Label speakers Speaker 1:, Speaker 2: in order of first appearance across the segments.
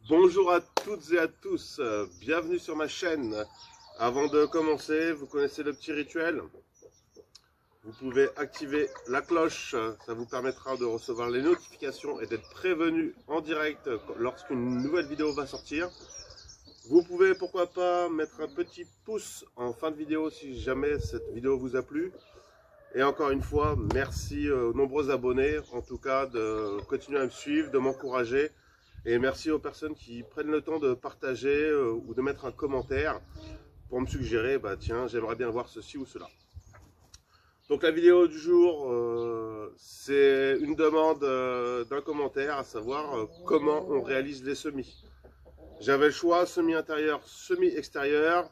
Speaker 1: Bonjour à toutes et à tous, bienvenue sur ma chaîne. Avant de commencer, vous connaissez le petit rituel. Vous pouvez activer la cloche, ça vous permettra de recevoir les notifications et d'être prévenu en direct lorsqu'une nouvelle vidéo va sortir. Vous pouvez pourquoi pas mettre un petit pouce en fin de vidéo si jamais cette vidéo vous a plu. Et encore une fois, merci aux nombreux abonnés, en tout cas de continuer à me suivre, de m'encourager. Et merci aux personnes qui prennent le temps de partager ou de mettre un commentaire pour me suggérer, bah tiens, j'aimerais bien voir ceci ou cela. Donc la vidéo du jour, c'est une demande d'un commentaire, à savoir comment on réalise les semis. J'avais le choix, semis intérieur, semis extérieur.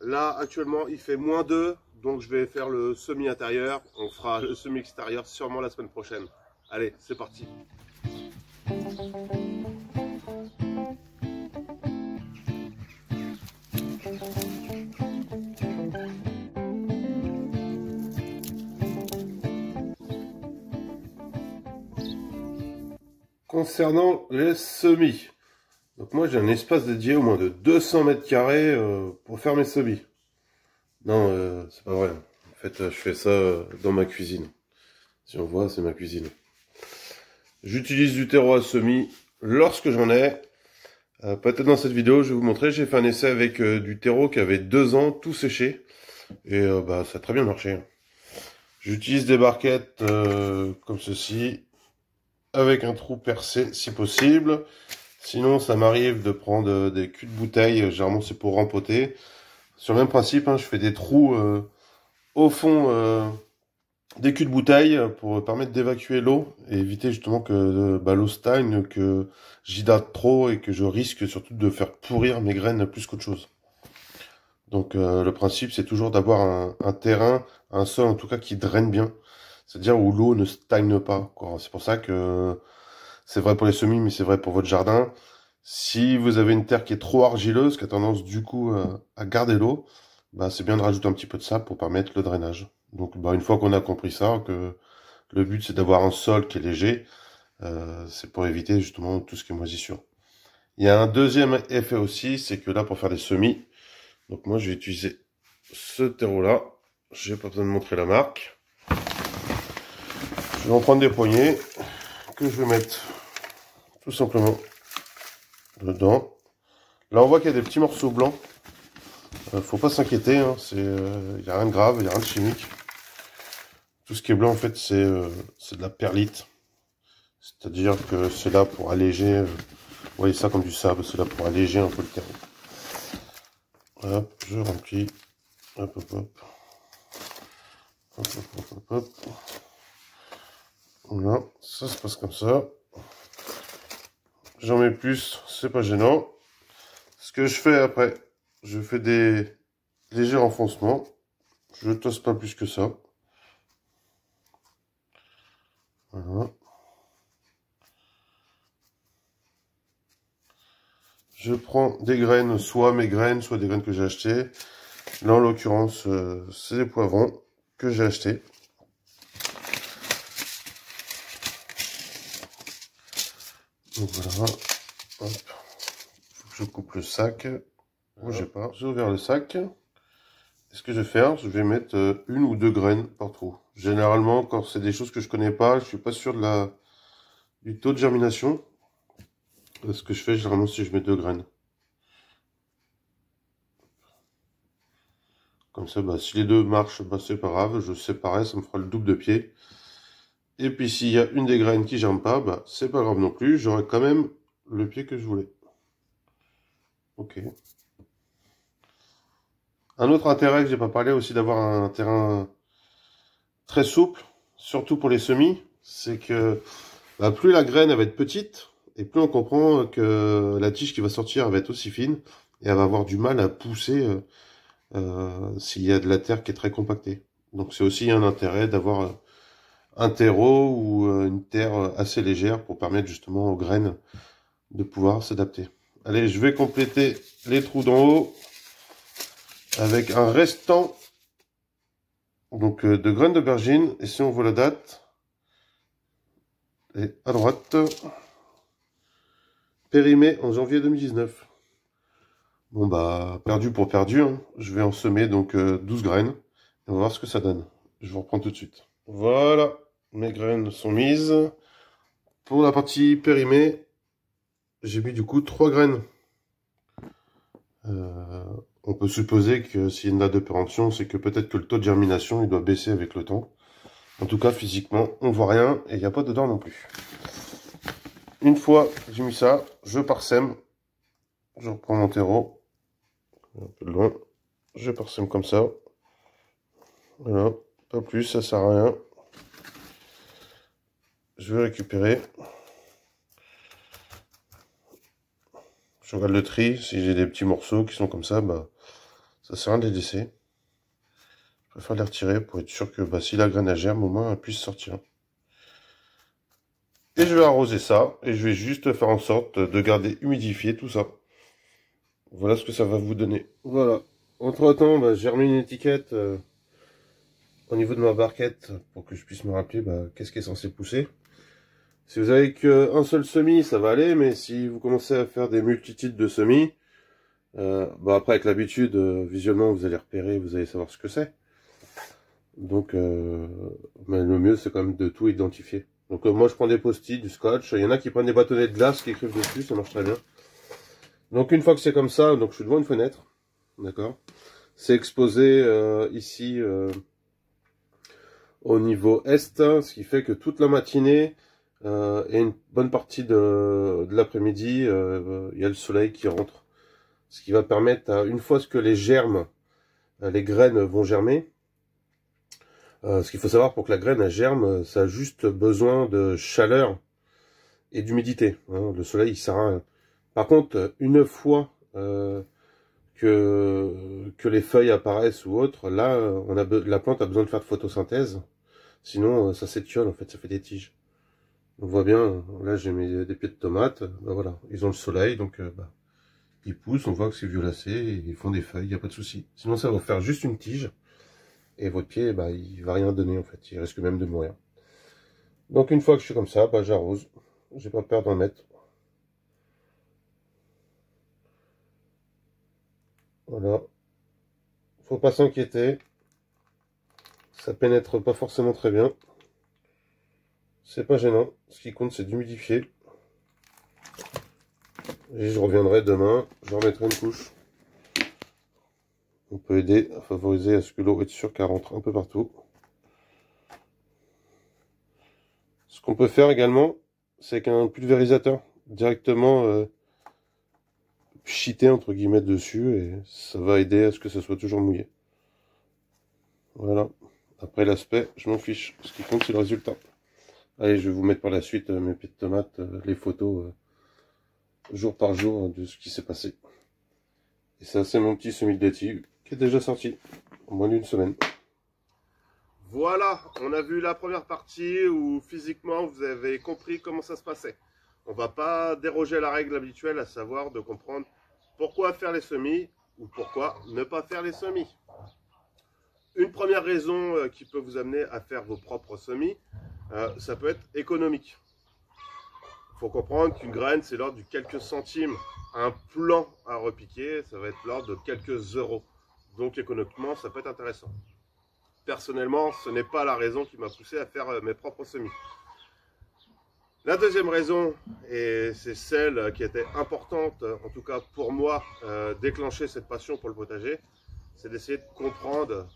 Speaker 1: Là, actuellement, il fait -2, donc je vais faire le semis intérieur. On fera le semis extérieur sûrement la semaine prochaine. Allez, c'est parti. Concernant les semis, donc moi j'ai un espace dédié au moins de 200 mètres carrés pour faire mes semis. Non, c'est pas vrai. En fait, je fais ça dans ma cuisine. Si on voit, c'est ma cuisine. J'utilise du terreau à semis lorsque j'en ai. Peut-être dans cette vidéo, je vais vous montrer. J'ai fait un essai avec du terreau qui avait 2 ans, tout séché. Et bah, ça a très bien marché. J'utilise des barquettes comme ceci, avec un trou percé si possible. Sinon, ça m'arrive de prendre des culs de bouteille. Généralement, c'est pour rempoter. Sur le même principe, hein, je fais des trous au fond des culs de bouteille pour permettre d'évacuer l'eau et éviter justement que l'eau stagne, que j'hydrate trop et que je risque surtout de faire pourrir mes graines plus qu'autre chose. Donc le principe, c'est toujours d'avoir un terrain, un sol en tout cas qui draine bien. C'est-à-dire où l'eau ne stagne pas. C'est pour ça que c'est vrai pour les semis, mais c'est vrai pour votre jardin. Si vous avez une terre qui est trop argileuse, qui a tendance du coup à garder l'eau, bah, c'est bien de rajouter un petit peu de sable pour permettre le drainage. Donc bah, une fois qu'on a compris ça, que le but c'est d'avoir un sol qui est léger, c'est pour éviter justement tout ce qui est moisissure. Il y a un deuxième effet aussi, c'est que là pour faire des semis, donc moi je vais utiliser ce terreau là, j'ai pas besoin de montrer la marque. Je vais en prendre des poignées que je vais mettre tout simplement dedans. Là on voit qu'il y a des petits morceaux blancs. Faut pas s'inquiéter, hein, y a rien de grave, il n'y a rien de chimique. Tout ce qui est blanc en fait c'est de la perlite. C'est-à-dire que c'est là pour alléger, vous voyez ça comme du sable, c'est là pour alléger un peu le terreau. Hop, je remplis. Hop, hop, hop. Hop, hop, hop, hop, hop. Voilà, ça se passe comme ça. J'en mets plus, c'est pas gênant. Ce que je fais après, je fais des légers renfoncements. Je tosse pas plus que ça. Voilà. Je prends des graines, soit mes graines, soit des graines que j'ai achetées. Là, en l'occurrence, c'est des poivrons que j'ai achetés. Donc voilà. Hop. Faut que je coupe le sac. Bougez pas. J'ai ouvert le sac. Et ce que je vais faire, je vais mettre 1 ou 2 graines par trou. Généralement, quand c'est des choses que je connais pas, je suis pas sûr du taux de germination. Ce que je fais généralement, si je mets 2 graines. Comme ça, bah, si les deux marchent, bah, c'est pas grave, je séparerai, ça me fera le double de pied. Et puis s'il y a une des graines qui germe pas, bah, c'est pas grave non plus, j'aurai quand même le pied que je voulais. Ok. Un autre intérêt que j'ai pas parlé aussi d'avoir un terrain très souple, surtout pour les semis, c'est que bah, plus la graine elle va être petite, et plus on comprend que la tige qui va sortir elle va être aussi fine, et elle va avoir du mal à pousser s'il y a de la terre qui est très compactée. Donc c'est aussi un intérêt d'avoir un terreau ou une terre assez légère pour permettre justement aux graines de pouvoir s'adapter. Allez, je vais compléter les trous d'en haut avec un restant donc de graines d'aubergine. Et si on voit la date, et à droite, périmé en janvier 2019. Bon bah, perdu pour perdu, hein. Je vais en semer donc 12 graines. Et on va voir ce que ça donne. Je vous reprends tout de suite. Voilà, mes graines sont mises. Pour la partie périmée, j'ai mis du coup 3 graines. On peut supposer que s'il y a une date de péremption, c'est que peut-être que le taux de germination il doit baisser avec le temps. En tout cas, physiquement, on voit rien et il n'y a pas d'odeur non plus. Une fois que j'ai mis ça, je parsème. Je reprends mon terreau. Un peu de loin. Je parsème comme ça. Voilà, pas plus, ça sert à rien. Je vais récupérer. Je regarde le tri. Si j'ai des petits morceaux qui sont comme ça, bah, ça sert à rien de les laisser. Je préfère les retirer pour être sûr que bah, si la graine a germe, au moins elle puisse sortir. Et je vais arroser ça. Et je vais juste faire en sorte de garder humidifié tout ça. Voilà ce que ça va vous donner. Voilà. Entre temps, bah, j'ai remis une étiquette au niveau de ma barquette pour que je puisse me rappeler bah, qu'est-ce qui est censé pousser. Si vous avez qu'un seul semis, ça va aller, mais si vous commencez à faire des multitudes de semis, bah après avec l'habitude, visuellement vous allez repérer, vous allez savoir ce que c'est. Donc mais le mieux c'est quand même de tout identifier. Donc moi je prends des post-it, du scotch, il y en a qui prennent des bâtonnets de glace qui écrivent dessus, ça marche très bien. Donc une fois que c'est comme ça, donc je suis devant une fenêtre, d'accord. C'est exposé ici au niveau est, ce qui fait que toute la matinée et une bonne partie de l'après-midi, il y a le soleil qui rentre. Ce qui va permettre, une fois que les germes, les graines vont germer, ce qu'il faut savoir pour que la graine elle germe, ça a juste besoin de chaleur et d'humidité. Hein. Le soleil, il sert à rien. Par contre, une fois que les feuilles apparaissent ou autre, là, la plante a besoin de faire de photosynthèse. Sinon, ça s'étiole, en fait, ça fait des tiges. On voit bien, là j'ai mis des pieds de tomates, ben voilà, ils ont le soleil, donc bah, ils poussent, on voit que c'est violacé, et ils font des feuilles, il n'y a pas de souci. Sinon ça va faire juste une tige, et votre pied, bah, il va rien donner en fait, il risque même de mourir. Donc une fois que je suis comme ça, bah, j'arrose, j'ai pas peur d'en mettre. Voilà, faut pas s'inquiéter, ça pénètre pas forcément très bien. C'est pas gênant, ce qui compte c'est d'humidifier. Et je reviendrai demain, je remettrai une couche. On peut aider à favoriser à ce que l'eau est sûre qu'elle rentre un peu partout. Ce qu'on peut faire également, c'est qu'un pulvérisateur directement cheater entre guillemets dessus et ça va aider à ce que ça soit toujours mouillé. Voilà. Après l'aspect, je m'en fiche. Ce qui compte c'est le résultat. Allez, je vais vous mettre par la suite mes pieds de tomates, les photos jour par jour de ce qui s'est passé. Et ça, c'est mon petit semis de laitue qui est déjà sorti en moins d'une semaine. Voilà, on a vu la première partie où physiquement vous avez compris comment ça se passait. On va pas déroger à la règle habituelle, à savoir de comprendre pourquoi faire les semis ou pourquoi ne pas faire les semis. Une première raison qui peut vous amener à faire vos propres semis, ça peut être économique. Il faut comprendre qu'une graine, c'est l'ordre de quelques centimes. Un plant à repiquer, ça va être l'ordre de quelques euros. Donc économiquement, ça peut être intéressant. Personnellement, ce n'est pas la raison qui m'a poussé à faire mes propres semis. La deuxième raison, et c'est celle qui était importante, en tout cas pour moi, déclencher cette passion pour le potager, c'est d'essayer de comprendre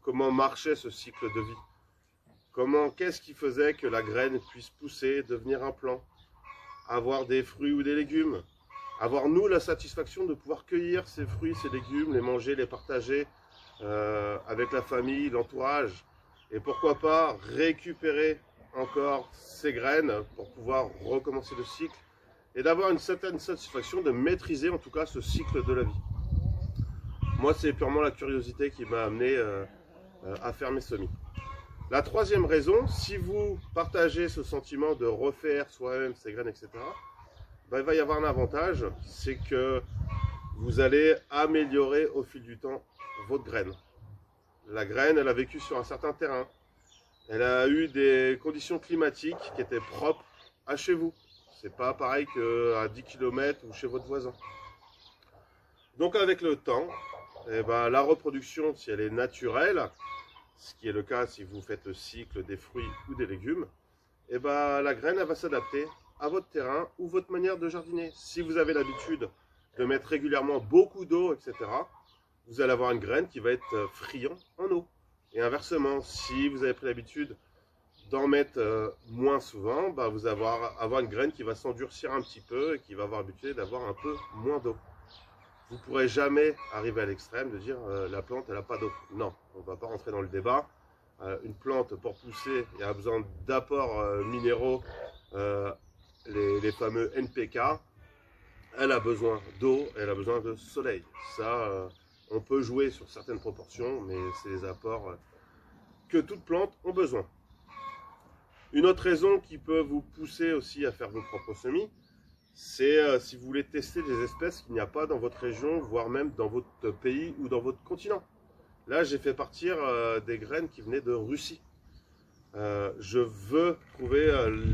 Speaker 1: comment marchait ce cycle de vie. Qu'est-ce qui faisait que la graine puisse pousser, devenir un plant, avoir des fruits ou des légumes, avoir nous la satisfaction de pouvoir cueillir ces fruits, ces légumes, les manger, les partager avec la famille, l'entourage, et pourquoi pas récupérer encore ces graines pour pouvoir recommencer le cycle et d'avoir une certaine satisfaction de maîtriser en tout cas ce cycle de la vie. Moi, c'est purement la curiosité qui m'a amené à faire mes semis. La troisième raison, si vous partagez ce sentiment de refaire soi-même ses graines, etc., ben, il va y avoir un avantage, c'est que vous allez améliorer au fil du temps votre graine. La graine, elle a vécu sur un certain terrain. Elle a eu des conditions climatiques qui étaient propres à chez vous. C'est pas pareil qu'à 10 km ou chez votre voisin. Donc avec le temps, eh ben, la reproduction, si elle est naturelle, ce qui est le cas si vous faites le cycle des fruits ou des légumes, eh ben, la graine elle va s'adapter à votre terrain ou votre manière de jardiner. Si vous avez l'habitude de mettre régulièrement beaucoup d'eau, etc., vous allez avoir une graine qui va être friand en eau. Et inversement, si vous avez pris l'habitude d'en mettre moins souvent, bah, vous allez avoir une graine qui va s'endurcir un petit peu et qui va avoir l'habitude d'avoir un peu moins d'eau. Vous ne pourrez jamais arriver à l'extrême de dire la plante elle n'a pas d'eau. Non, on ne va pas rentrer dans le débat. Une plante pour pousser, il a besoin d'apports minéraux, les fameux NPK. Elle a besoin d'eau, elle a besoin de soleil. Ça, on peut jouer sur certaines proportions, mais c'est les apports que toutes plantes ont besoin. Une autre raison qui peut vous pousser aussi à faire vos propres semis, c'est si vous voulez tester des espèces qu'il n'y a pas dans votre région, voire même dans votre pays ou dans votre continent. Là, j'ai fait partir des graines qui venaient de Russie. Je veux trouver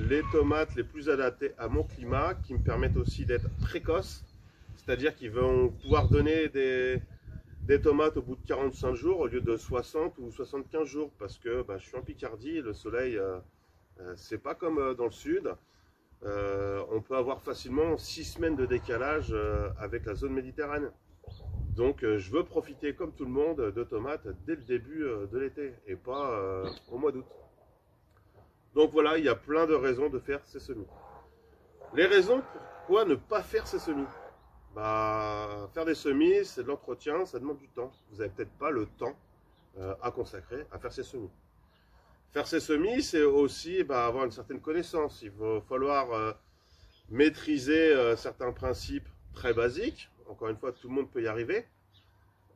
Speaker 1: les tomates les plus adaptées à mon climat, qui me permettent aussi d'être précoces, c'est-à-dire qui vont pouvoir donner des tomates au bout de 45 jours au lieu de 60 ou 75 jours, parce que je suis en Picardie, le soleil, c'est pas comme dans le sud. On peut avoir facilement 6 semaines de décalage avec la zone méditerranéenne. Donc je veux profiter comme tout le monde de tomates dès le début de l'été et pas au mois d'août. Donc voilà, il y a plein de raisons de faire ces semis. Les raisons pourquoi ne pas faire ces semis. Faire des semis, c'est de l'entretien, ça demande du temps. Vous n'avez peut-être pas le temps à consacrer à faire ces semis. Faire ces semis, c'est aussi avoir une certaine connaissance. Il va falloir maîtriser certains principes très basiques. Encore une fois, tout le monde peut y arriver.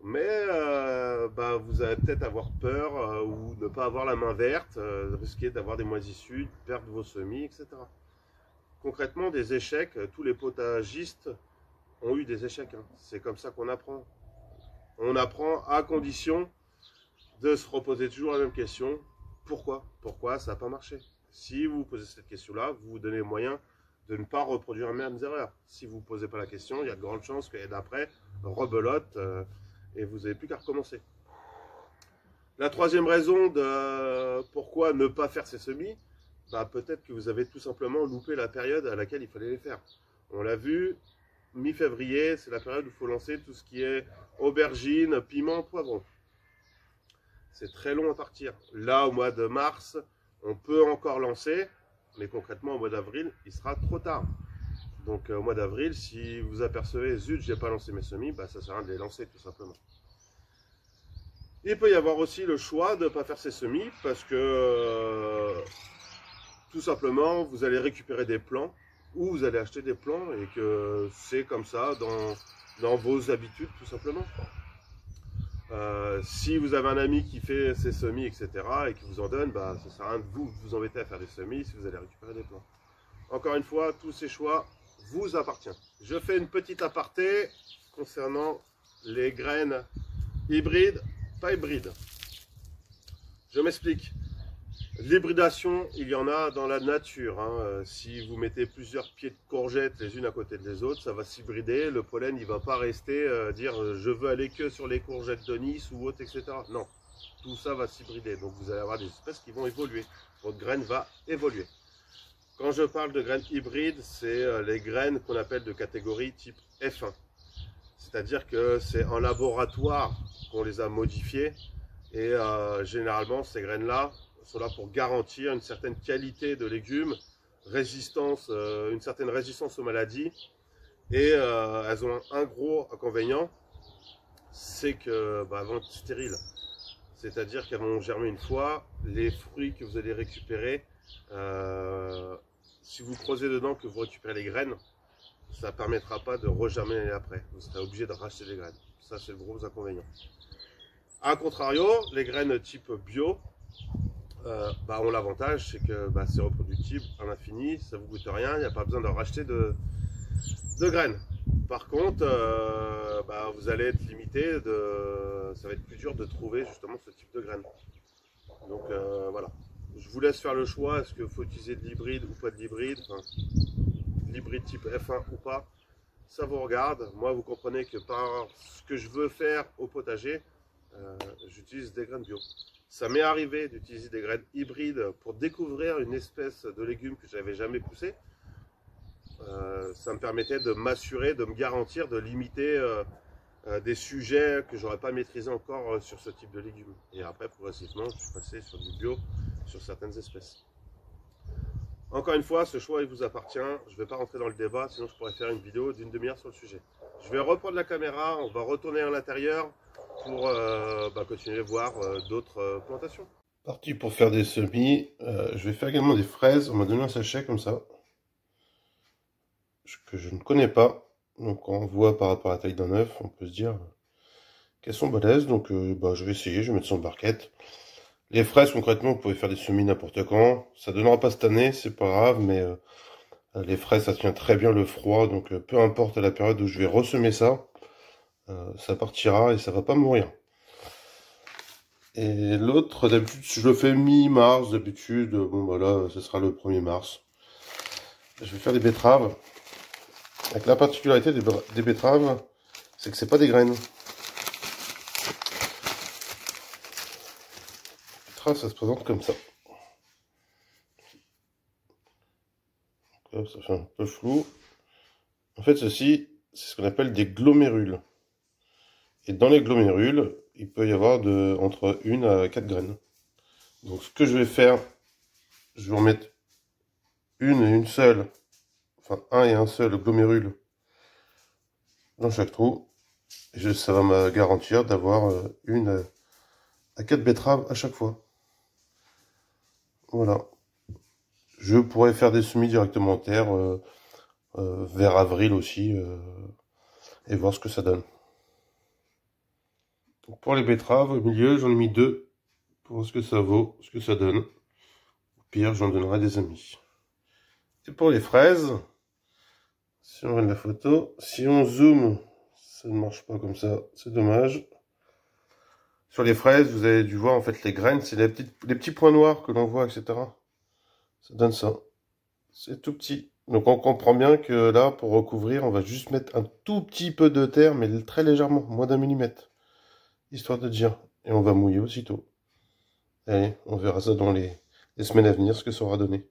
Speaker 1: Mais vous allez peut-être avoir peur ou ne pas avoir la main verte, risquer d'avoir des moisissures, perdre vos semis, etc. Concrètement, des échecs, tous les potagistes ont eu des échecs. Hein. C'est comme ça qu'on apprend. On apprend à condition de se reposer toujours la même question. Pourquoi? Pourquoi ça n'a pas marché? Si vous posez cette question-là, vous vous donnez le moyen de ne pas reproduire les mêmes erreurs. Si vous ne posez pas la question, il y a de grandes chances que d'après, rebelote et vous n'avez plus qu'à recommencer. La troisième raison de pourquoi ne pas faire ces semis, peut-être que vous avez tout simplement loupé la période à laquelle il fallait les faire. On l'a vu, mi-février, c'est la période où il faut lancer tout ce qui est aubergines, piments, poivrons. C'est très long à partir. Là, au mois de mars, on peut encore lancer, mais concrètement, au mois d'avril, il sera trop tard. Donc, au mois d'avril, si vous apercevez, zut, j'ai pas lancé mes semis, ça sert à rien de les lancer, tout simplement. Il peut y avoir aussi le choix de ne pas faire ces semis, parce que, tout simplement, vous allez récupérer des plants, ou vous allez acheter des plants, et que c'est comme ça dans vos habitudes, tout simplement. Si vous avez un ami qui fait ses semis, etc., et qui vous en donne, ça ne sert à rien de vous embêter à faire des semis si vous allez récupérer des plants. Encore une fois, tous ces choix vous appartiennent. Je fais une petite aparté concernant les graines hybrides, pas hybrides. Je m'explique. L'hybridation, il y en a dans la nature. Hein. Si vous mettez plusieurs pieds de courgettes les unes à côté des autres, ça va s'hybrider. Le pollen, il ne va pas rester dire je veux aller que sur les courgettes de Nice ou autre, etc. Non, tout ça va s'hybrider. Donc vous allez avoir des espèces qui vont évoluer. Votre graine va évoluer. Quand je parle de graines hybrides, c'est les graines qu'on appelle de catégorie type F1. C'est-à-dire que c'est en laboratoire qu'on les a modifiées. Et généralement, ces graines-là sont là pour garantir une certaine qualité de légumes, une certaine résistance aux maladies. Et elles ont un gros inconvénient, c'est qu'elles vont être stériles. C'est-à-dire qu'elles vont germer une fois. Les fruits que vous allez récupérer, si vous creusez dedans, que vous récupérez les graines, ça ne permettra pas de regermer après. Vous serez obligé de racheter les graines. Ça, c'est le gros inconvénient. A contrario, les graines type bio, ont l'avantage, c'est que c'est reproductible à l'infini, ça ne vous coûte rien, il n'y a pas besoin de racheter de graines. Par contre, vous allez être limité, ça va être plus dur de trouver justement ce type de graines. Donc voilà, je vous laisse faire le choix, est-ce qu'il faut utiliser de l'hybride ou pas de l'hybride. l'hybride type F1 ou pas, ça vous regarde. Moi, vous comprenez que par ce que je veux faire au potager, j'utilise des graines bio. Ça m'est arrivé d'utiliser des graines hybrides pour découvrir une espèce de légumes que je n'avais jamais poussé. Ça me permettait de m'assurer, de me garantir, de limiter des sujets que j'aurais pas maîtrisé encore sur ce type de légumes. Et après, progressivement, je suis passé sur du bio sur certaines espèces. Encore une fois, ce choix il vous appartient. Je ne vais pas rentrer dans le débat, sinon je pourrais faire une vidéo d'une demi-heure sur le sujet. Je vais reprendre la caméra, on va retourner à l'intérieur pour continuer à voir d'autres plantations. Parti pour faire des semis. Je vais faire également des fraises. On m'a donné un sachet comme ça, que je ne connais pas. Donc on voit par rapport à la taille d'un œuf, on peut se dire qu'elles sont balèzes. Donc je vais essayer, je vais mettre ça en barquette. Les fraises, concrètement, vous pouvez faire des semis n'importe quand. Ça donnera pas cette année, c'est pas grave, mais les fraises, ça tient très bien le froid. Donc peu importe la période où je vais ressemer ça, ça partira et ça va pas mourir. Et l'autre, d'habitude, je le fais mi-mars, d'habitude. Bon, bah là, ce sera le 1er mars. Je vais faire des betteraves. Avec la particularité des betteraves, c'est que c'est pas des graines. Ça se présente comme ça. Donc, ça fait un peu flou. En fait, ceci, c'est ce qu'on appelle des glomérules. Et dans les glomérules, il peut y avoir entre 1 à 4 graines. Donc, ce que je vais faire, je vais en mettre une seule, enfin un et un seul glomérule dans chaque trou. Et ça va me garantir d'avoir 1 à 4 betteraves à chaque fois. Voilà. Je pourrais faire des semis directement en terre vers avril aussi et voir ce que ça donne. Donc pour les betteraves, au milieu, j'en ai mis 2 pour voir ce que ça vaut, ce que ça donne. Au pire, j'en donnerai des amis. Et pour les fraises, si on regarde la photo, si on zoome, ça ne marche pas comme ça, c'est dommage. Sur les fraises, vous avez dû voir en fait les graines, c'est les petits points noirs que l'on voit, etc. Ça donne ça. C'est tout petit. Donc on comprend bien que là, pour recouvrir, on va juste mettre un tout petit peu de terre, mais très légèrement, moins d'1 millimètre. Histoire de dire. Et on va mouiller aussitôt. Allez, on verra ça dans les semaines à venir, ce que ça aura donné.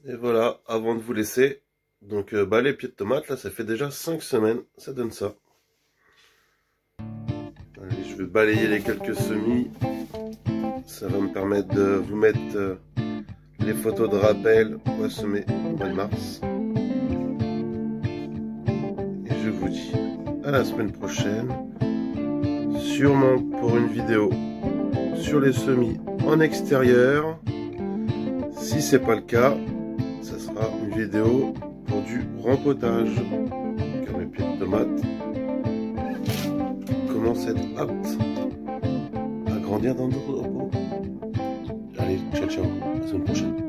Speaker 1: Et voilà, avant de vous laisser, donc les pieds de tomates, là, ça fait déjà 5 semaines, ça donne ça. Allez, je vais balayer les quelques semis. Ça va me permettre de vous mettre les photos de rappel pour la semer au mois de mars. Et je vous dis à la semaine prochaine, sûrement pour une vidéo sur les semis en extérieur. Si c'est pas le cas, ça sera une vidéo pour du rempotage, car mes pieds de tomates commencent à être aptes à grandir dans d'autres repos. Allez, ciao ciao, à la semaine prochaine.